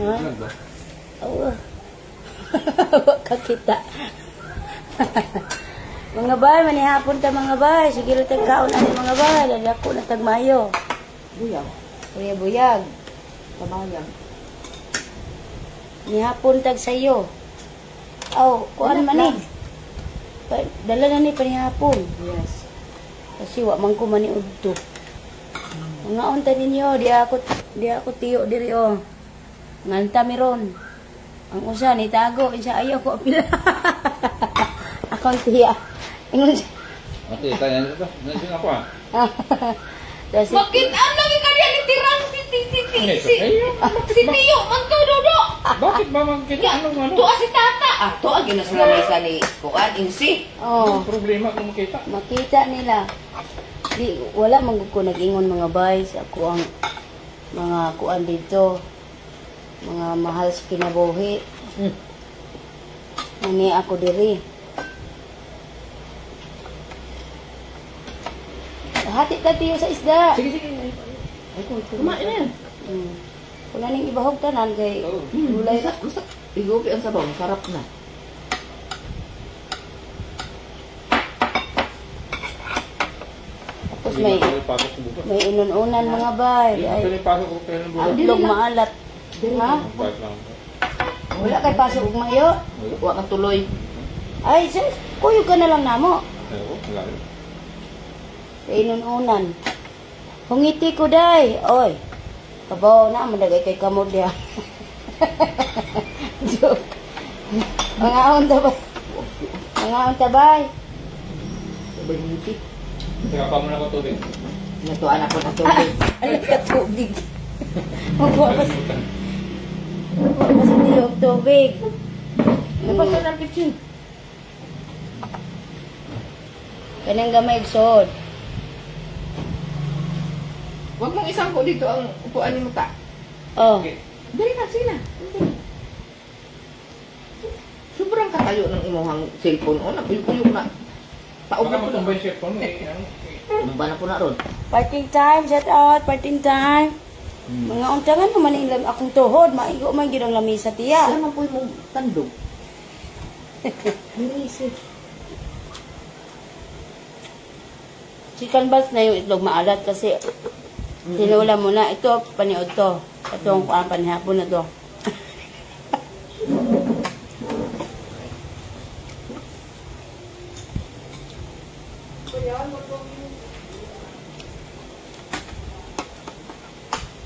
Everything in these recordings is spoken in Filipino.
Ha? ba? Oo. Kakita. Mga bay, manihapon ta mga bay. Sige rin tagkaon ani mga bay. Lalako na tagmayo. Buyag. Kuya buyag. Kamayang. Nihapon tag sayo. Aw, kuan man ni. Dala na ni panihapon. Yes. Kasi wa man ko maniud to. Mga unta ninyo, di ako tiyo diri oh. Nganta miron. Ang usa ni tago, isa ayaw ko apila. Akong tiya. Ingon siya. Ate, tanya nyo ito. Nandiyan ako ah. Kasi, Bakit ang lagi ka niya nitirang si Tiyo, man to dodo. Bakit ba magkita? Anong ano? Tuwa si tata. Ah, tuwa ginasalamisa ni Kuan, insi. oh, Anong problema kung makita? makita nila. Di, wala man ko nag-ingon mga boys. Ako ang mga kuan dito. Mga mahal sa kinabuhi. Nani ako diri. Hati ta tiyo sa isda. Sige. Kumain na yan. Kung naning ibahog tanan kay gulay. Masak. Igupi ang sabaw, sarap na. Tapos may inununan mga bay. Ay, Pinipasok ko kayo ng buhay. itlog maalat. Ha? Bakit lang? Wala kay pasok ug mayo. Huwag kang tuloy. Ay, sis, kuyog ka na lang namo. Ewan, wala rin. Inununan. Hungiti ko day. Oy. Kabaw na madagay kay kamod dia. Joke. Mga unta ba? Mga unta bay. Sabay ngiti. Teka pa muna ko tubig. Natuan ako na tubig. Ano ka tubig? Magwa pa sa tiyog tubig. Napasa ng kitchen. Kanang gamay sod. Huwag mong isang ko dito ang upuan ni Muta. Oh. Okay. Dali na, sila. Sobrang katayo ng imuhang cellphone. O, napuyok-puyok na. Paupo Baka ko na. matumbay siya po. Ano? Tumba na po na ron. Parting time, shout out, parting time. Mga untangan naman ilang akong tuhod, maigo man gid ang lamisa tiya. Alam mo po yung tandog. Hinisip. Chicken balls na yung itlog maalat kasi tinula mo na. Ito, paniod to. Itong panihapon na to.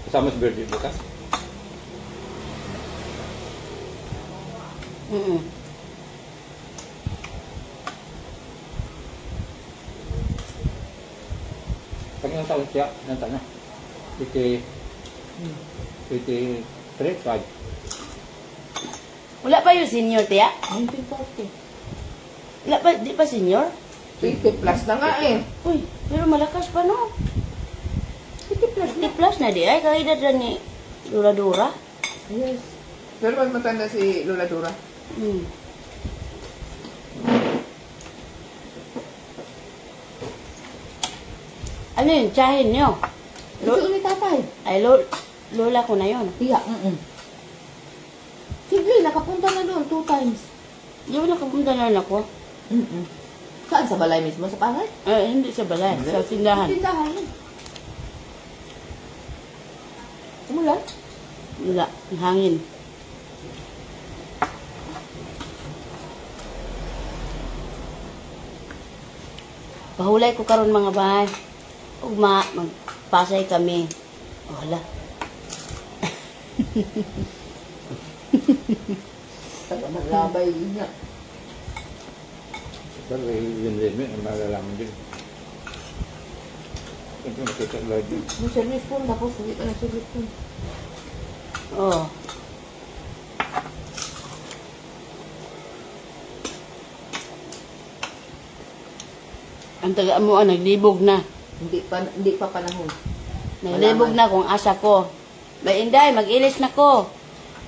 Kasama si Birgit bukas. Pag yung taon siya, nanta na. 53, 5. Wala pa yung senior tiya? 1940. Wala pa, di pa senior? 50 plus na nga eh. Uy, pero malakas pa no. 50 plus 50 plus na di ay, kaedad na ni Dura-Dura. Yes. Pero mas matanda si Lola Dura. Ano yun, tsahin nyo? Ito ni tatay. Ay, lola ko na yun. Iya, Sige, nakapunta na doon 2 times. Di ba nakapunta na rin ako? Saan? Sa balay mismo? Sa palay? Hindi sa balay, sa sindahan. Tindahan. Umulan? Wala, ang hangin. Pahulay ko karon mga bahay. Ugma, magpasay kami. Oh, hala. Taga maglabay niya. Pero yun din, may malalaman din. Ito nakita lagi. May service phone, tapos hindi ka na service phone. Oh. Ang taga mo naglibog na. Hindi pa panahon. Naglibog na kung asa ko. May inday, mag-ilis na ko.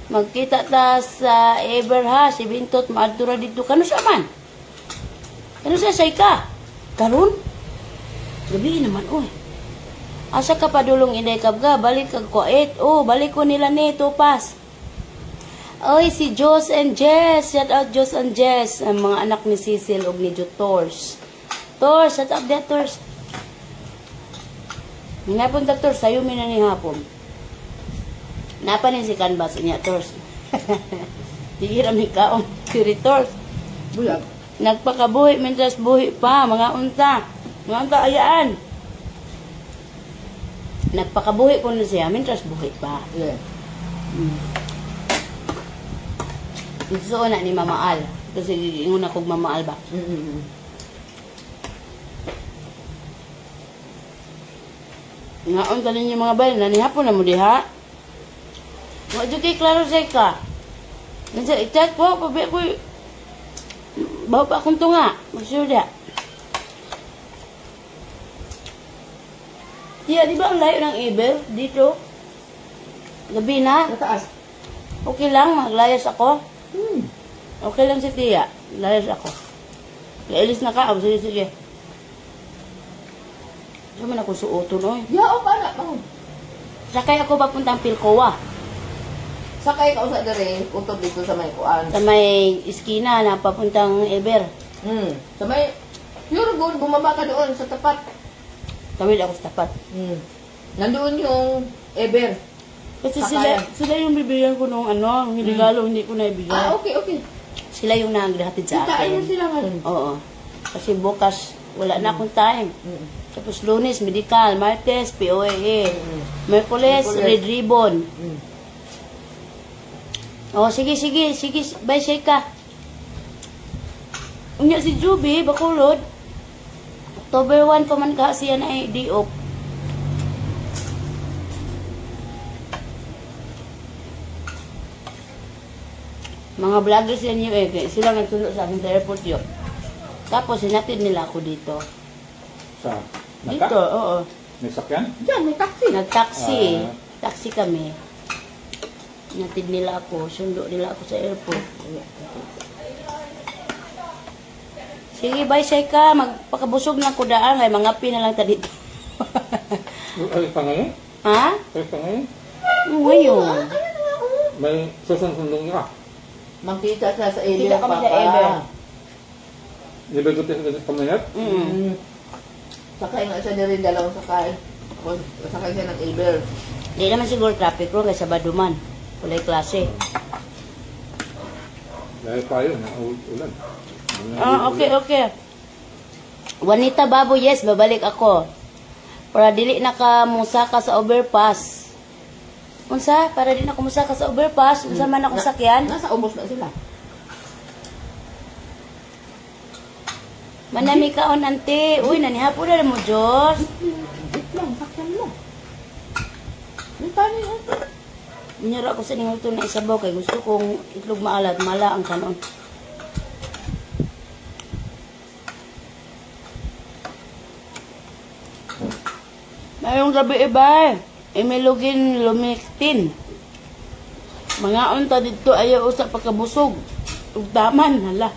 Magkita ta sa Ever ha, si Bintot, maadtura dito. Kano siya man? Kano siya say ka? Karon? Gabi naman, oy. Asa ka pa dulong inday kabga, balik kag kuwait. Oh, balik ko nila ni, tupas. Oy, si Jos and Jess. Shout out Jos and Jess. Ang mga anak ni Cecil o ni Jo Tors. Tors, shout out there, Tors. Hinapon ta, Tors. Sayo mi na ni hapon. Napa ni si Canvas niya, Tors. Di rami kaon. Siri Tors. Buyag. Nagpakabuhi, mentras buhi pa. Mga unta. Mga unta, ayaan. Nagpakabuhi ko na siya, mentras buhi pa. Yeah. Gusto na ni Mama Al. Kasi ingon ako Mama Al ba? Ngaon ka ninyo mga bayan. Nanihapon na mo diha. Wadyo kay klaro sa ka. Nandiyan, i-chat po. Pabi ako. Bawa pa akong tunga. Magsuda. Tiya, di ba ang layo ng Iber? Dito? Gabi na? Nataas. Okay lang, maglayas ako. Okay lang si Tia. Layas ako. Kailis na ka. Sige, sige. Saan man ako suoton, oy? Yao pa na. Sakay ako papuntang Pilcoa. Sakay ka sa dere, utob dito sa may kuan. Sa may iskina na papuntang Eber. Sa may pure gold, bumaba ka doon sa tapat. Tawid ako sa tapat. Nandoon yung Eber. Kasi Sakayan. sila yung bibigyan ko nung ano, yung regalo, hindi ko naibigay. Okay. Sila yung naghahatid sa Kitain mo akin. sila ngayon. Oo. Kasi bukas, wala na akong time. Tapos Lunes, medical. Martes, POAA. Merkules, Red Ribbon. Oh, sige. Bye, Sheikah. Unya si Juby, Bakulod. October 1 pa man ka siya na i-diop. Mga vloggers yan yung sila nagtulog sa akin sa airport yun. Tapos sinatid nila ako dito. Sa Dito, oo. May sakyan? Diyan, may taxi. Nag-taxi. Taxi kami. Natid nila ako. Sundo nila ako sa airport. Sige, bye, Sheikah. Magpakabusog na ko daan. Ay, mga na lang ta dito. Ay, pa ngayon? Ha? Ay, pa ngayon? Ngayon. May susundong ka. Makita sa Eber. Kita kami sa Eber. Nibagot yung kamayat? Sakay nga siya na rin, dalawang sakay. Sakay siya ng Eber. Hindi naman siguro traffic room kasi Sabado man. Walay klase. Dahil tayo, ulan. Okay. Juanita Babo, yes, babalik ako. Para dili na ka musaka sa overpass. Unsa? Para di na ka musaka sa overpass. Unsa man ako sakyan? Nasa ubos na sila. Manami kaon, ante. Uy, nanihapon na mo, Diyos. Wait lang, sakyan mo. May paano yun? Minyara ako sa ninguto na isabaw kay gusto kong itlog maalat, mala ang kanon. Mayroong gabi iba. Emilogin lumiktin. Mga unta dito ayaw usa pagkabusog. Ugdaman, hala.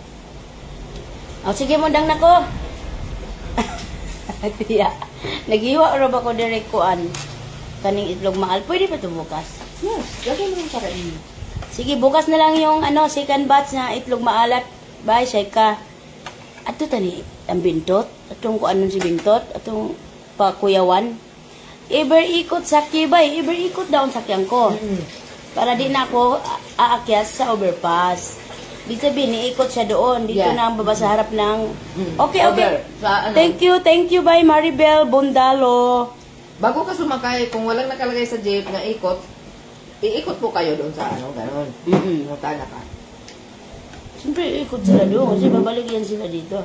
O sige mo dang nako. Tiya. Naghiwa ra ba ko direct kuan kaning itlog maal. Pwede pa to bukas. Yes, gagawin mo yung parain. Sige, bukas na lang yung second batch na itlog maalat. Bye, Sheikah. Ato tani ang bintot. Atong kuan nun si bintot. Atong pakuyawan. Iber ikot sakya ba? Iber ikot daw ang sakyan ko. Para di na ako aakyas sa overpass. Ibig sabihin, iikot siya doon. Dito Yeah. na ang baba sa harap ng... Okay. Over. Sa ano? Thank you, bye Maribel Bondalo. Bago ka sumakay, kung walang nakalagay sa jeep na ikot, iikot po kayo doon sa ano, gano'n. Notana ka. Siyempre, iikot sila doon kasi babalik yan sila dito.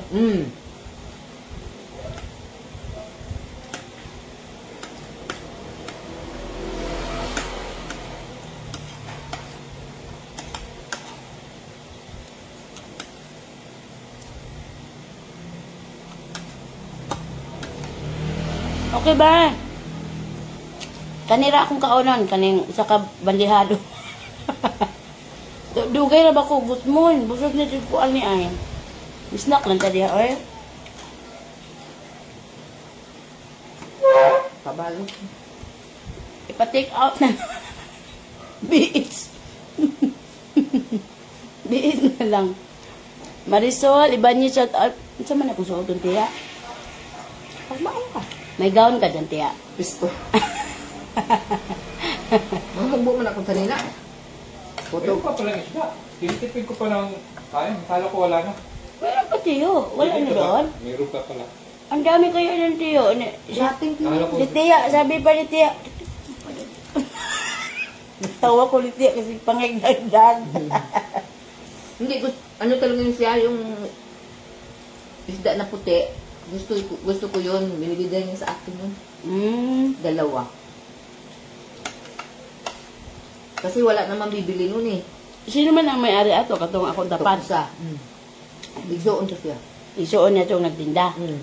Okay ba? Kanira akong kaonon, kaning isa ka bandihado. Dugay na ba ko, gutmon. Busog na dito po ani ay. Snack lang tadi ha, oy. Kabalo. Ipa-take out na. Beats. lang. Marisol, Ibanez, shout out. Ano man akong suoton, tiya? Pagmaon ka. May gown ka dyan, tiya. Pisto. Mahugbo man ako kanina. Meron pa palang isda. Tinitipid ko pa ng kain. Kala ko wala na. Meron pa, tiyo. Wala na doon. Meron pa pala. Ang dami kayo ng tiyo. Dating Kala ko, Di tiya, sabi pa ni tiya. Tawa ko ni tiya kasi pangagdagdag. Hindi, ano talaga yun siya, yung isda na puti. Gusto ko yun. Binibigay niya sa akin yun. Dalawa. Kasi wala naman bibili nun eh. Sino man ang may-ari ato? Katong akong tapat. Sa. Bigsoon to siya. Isuon niya itong nagtinda. Mm.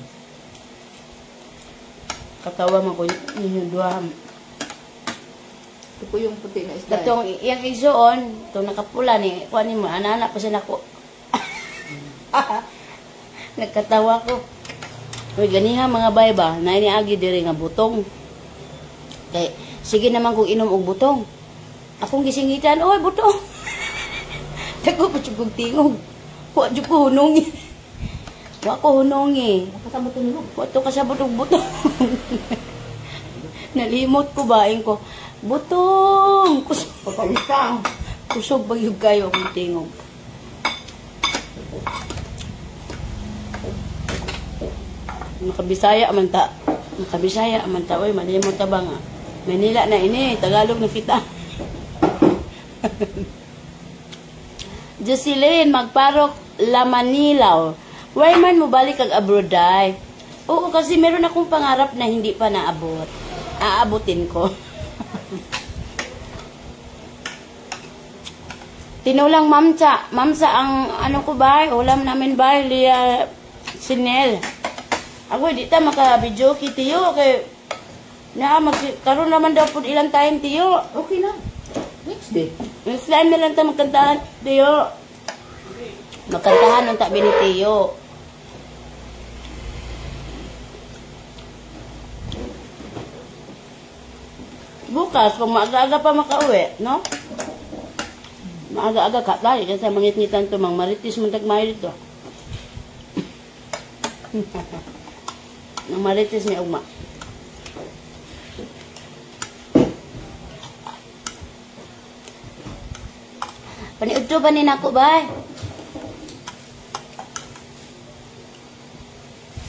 Katawa man ko yung duha. Ito po yung puti na isda. Katong iyang isuon, itong nakapula ni, kuha ni mo, anak pa siya nako. Nagkatawa ko. Uy, ganiha mga bayba, na iniagi diri nga butong. Kay, sige naman kung inom og butong. Akong gisingitan, oy, butong. Dako pa siya kong tingog. Wa jud ko hunongi. Wa ko hunongi. Kasabot nyo. Wa to kasabot og butong. Nalimot ko baing ko. Butong! Pagkalita. Kusog bagyog kayo akong tingog. Nakabisaya man ta. Nakabisaya man ta. Uy, malimot ta ba nga? Manila na ini. Tagalog na kita. Jocelyn, magparok La Manilaw. Why man mo balik kag abroad ay? Oo, kasi meron akong pangarap na hindi pa naabot. Aabutin ko. Tinulang mamsa. Mamsa ang ano ko ba? Ulam namin ba? Lia Sinel. Ako di ta maka-video ki tiyo kay karon naman daw pud ilang time tiyo. Okay lang. Next day. Next time na lang ta magkantahan tiyo. Magkantahan ng tabi ni tiyo. Bukas, kung maaga-aga pa makauwi, no? Maaga-aga ka, dahil kasi mangit-ngitan to, mang maritis mo tagmahil ito. Mang maritis ni Ugma. Paniudto ba ni nako ba?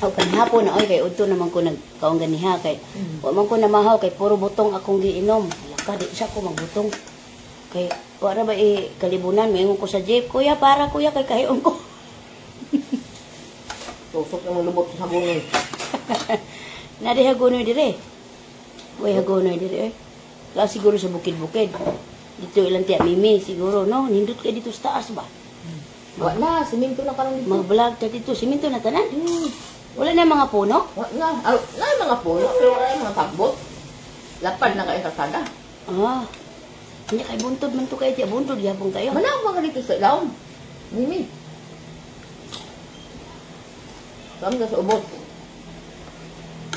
Aw kanihapon na oy kay udto naman ko nagkaong ganiha kay wa man ko namahaw kay puro butong akong giinom. Laka di siya ko magbutong. Kay wala ba kalibunan mingon ko sa jeep, kuya para kuya kay kahiyon ko. Tusok yung lubot sa bunay. Nadi hagonoy dire. Way hagonoy dire. La siguro sa bukid-bukid. Dito ilang tiya mimi siguro no, nindot kay dito sa taas ba. Wala, siminto na parang dito. Mga vlog ta dito, siminto na tanan. Wala na mga puno? Wala, na mga puno, pero wala yung mga takbot. Lapad na kayo sa sada. Ah. Hindi kay buntod man to kay tiya buntod yapon kayo. Manang mga dito sa ilaw. Mimi. Saan ka sa ubos?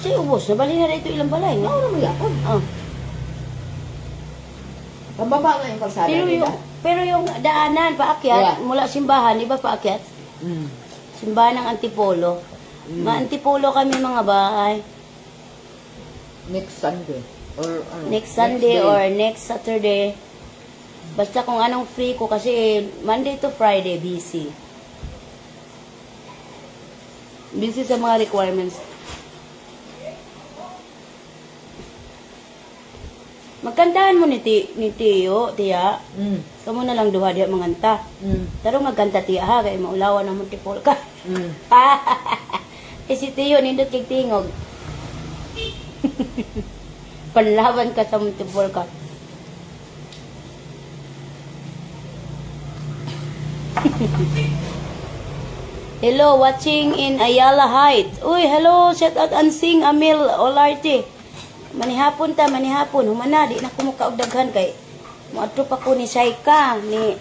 Say ubos, nabali na dito ilang balay, no? Ano mo yapon? Ah. Pababa nga yung kalsada nila. Pero yung daanan paakyat mula simbahan, iba paakyat? Simbahan ng Antipolo. Ma-Antipolo kami mga bahay. Next Sunday. Or Next Sunday or next Saturday. Basta kung anong free ko kasi Monday to Friday busy. Busy sa mga requirements. Magkantahan mo ni Tiyo, tiya. Kamu na lang duha diya manganta. Pero magkanta tiya ha, kaya maulawan na Montipol ka. Eh si Tiyo, nindot kay tingog. Panlaban ka sa Montipol ka. Hello, watching in Ayala Heights. Uy, hello, shout out Ansing Amil Olarte. Manihapon ta, manihapon. Humana, di na kumuka og daghan kay moadto pa ko ni Shaika, ni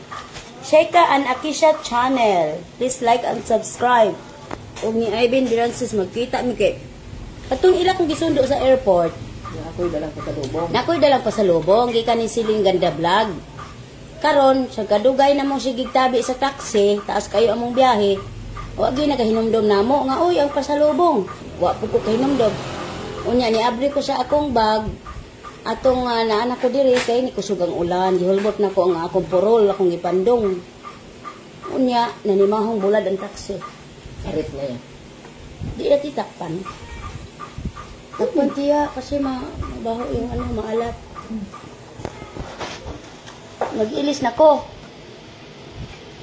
Shaika and Akisha channel. Please like and subscribe. Ug ni Ivan Durances magkita mi kay atong ila kong gisundo sa airport. Ako'y dalang pa sa lubong. Nakoy dalang pa sa lubong, gikan ni Siling Ganda Vlog. karon sa kadugay na mong sigig tabi sa taxi, taas kayo among biyahe. Wa gyud nagahinumdom namo nga uy ang pasalubong. Wa po ko kahinumdom. Unya ni abri ko sa akong bag. Atong naanak ko diri kay ni kusog ang ulan, gihulbot na ko ang akong purol akong gipandong. Unya nanimahong bulad ang taxi. Arit na yan. Di na titakpan. Takpan tiya kasi mabaho yung maalat. Nag-ilis na ko.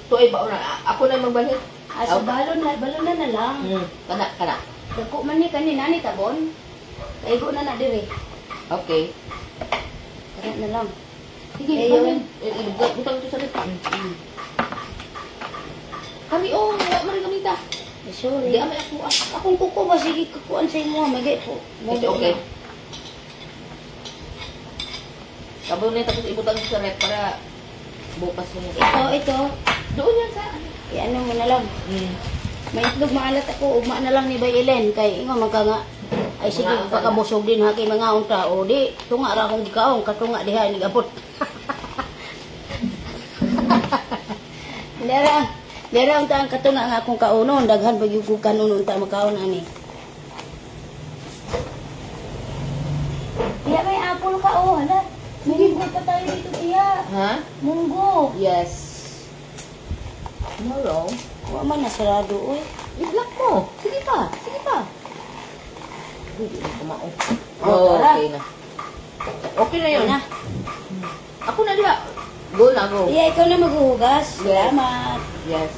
Tuoy ba na? Ako na magbalik. Asa balon na lang. Kana. Dako man ni kanina ni tabon. Kaigo na diri. Okay. Kana na lang. Sige, Ayun. butang ito sa lipan. Kami, wala man rin gamita. Sorry. Hindi kami ako. Akong kuko ba sige kukuan sa imo magay po. Okay. Sabaw na tapos ibutang ito sa rep para bukas mo yan. Ito. Doon yan sa Ano mo na lang. May itlog maalat ako, ugma na lang ni Bayelen kay ingo magka nga ay sige Mga pakabusog din ha kay mga unta o di tunga ra akong gikaon katunga diha ni gabot. Dera ang taang katunga nga akong kaunon daghan pag yung kanon unta makaon ani. Tiya may apple ka hala. Munggo pa tayo dito tiya. Ha? Munggo. Yes. Tomorrow. Wa man nasarado oy. I-block mo. Sige pa. Hindi na kumao. Tara. Okay na. Okay na yun. Na. Ako na diha. Go na, go. Iya, ikaw na maghuhugas. Salamat. Yes.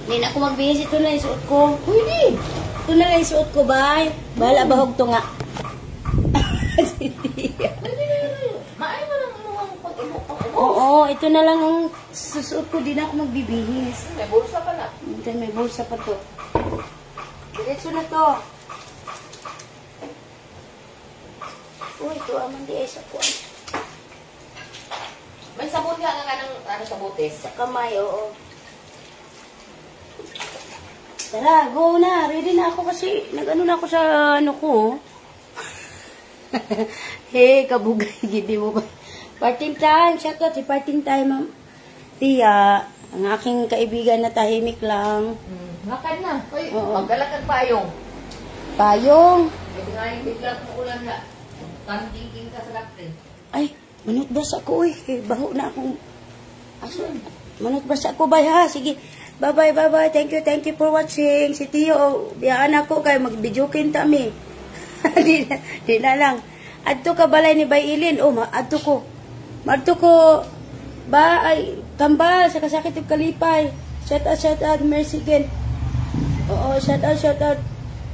Hindi na ako magbihis. Ito na yung suot ko. Pwede. Ito na lang yung suot ko, bay. Bahala bahog to nga. Pwede na yun. Maay mo lang ang pag-ibok. Oo, ito na lang ang susuot ko. Di na ako magbibihis. May bulsa pa na. Ito, may bulsa pa to. Diretso na to. Uy, ito aman di ay sa kuwan. May sabon nga nga ng sa butis. Sa kamay, oo. Tara, go na. Ready na ako kasi nag-ano na ako sa ano ko. Hey, kabugay, gidi mo ba? Parting time. Shout out si parting time, ma'am. Tia, ang aking kaibigan na tahimik lang. Lakad na. Uy, Oo. magdalakad payong. Payong. Pwede nga yung biglang ulan na. Tangking ka sa lakad. Ay, manot basa ko eh. Baho na akong... Aso, manot basa ko ba ha? Sige. Bye-bye. Thank you for watching. Si Tio, biyaan ako kay mag-videokin tami. di na lang. Adto ka balay ni Bayilin. Adto ko. Ba, ay, kambal, sa kasakit yung kalipay. Shout out, mercy again. Oo, shout out.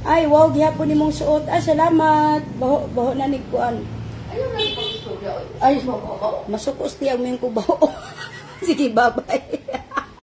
Ay, wow, gihapon ni mong suot. Ay, salamat. Baho na ni Kuan. Ayun na yung pag-istorya. Ay, masukos tiyang ming kubaho. Sige, bye-bye.